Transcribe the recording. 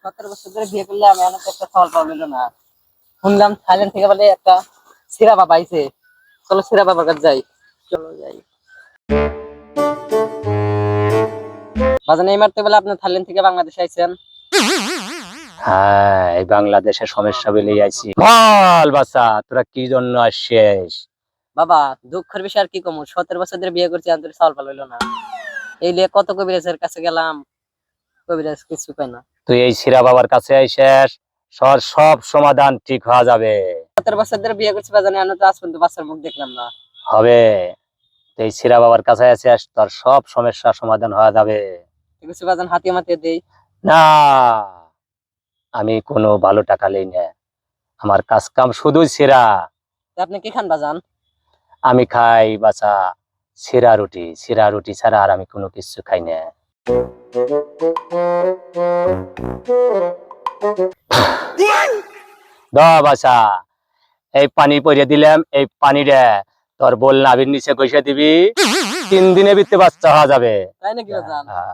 17 বছর ধরে বিয়ে করলে আমি অনেক একটা ফল পাবো না। শুনলাম থাইল্যান্ড থেকে বলে একটা সিরা বাবা আইছে। চলো সিরা বাবার কাছে যাই। চলো যাই। বাজান এই মারতে বলে আপনি থাইল্যান্ড থেকে বাংলাদেশে আইছেন। হ্যাঁ, এই বাংলাদেশের সমস্যা বলেই আইছি। বল বাচ্চা, তোরা কি জন্য আসছিস? বাবা দুঃখের বিষয় আর কি কমু, 17 বছর ধরে বিয়ে করছি আন্তরিক চাল পাল হইলো না। এই লিয়ে কত কবিরাজের কাছে গেলাম, কবিরাজ কিছু পাই না। তুই এই শিরা বাবার কাছে আইসিস, সব সমাধান ঠিক হয়ে যাবে। 17 বছর ধরে বিয়ে করছি বাজানে, আমি তো আজ পর্যন্ত বাচ্চার মুখ দেখলাম না। হবে, তুই এই শিরা বাবার কাছে আছিস, তোর সব সমস্যা সমাধান হয়ে যাবে। কিছু বাজান হাতিয়ে মাতিয়ে দেই। না, আমি কোনো ভালো টাকা লই না। আমার কাজ কাম শুধুই শিরা। তা আপনি কি খান বাজান? আমি খাই বাছা শিরা রুটি ছাড়া আর আমি কোনো কিছু খাই না। বাছা, এই পানি পরিয়ে দিলাম, এই পানিটা তোর বল নাভির নিচে গইসা দিবি, 3 দিনে ভিতরে বাচ্চা হওয়া যাবে। তাই নাকি বাজান? হ্যাঁ।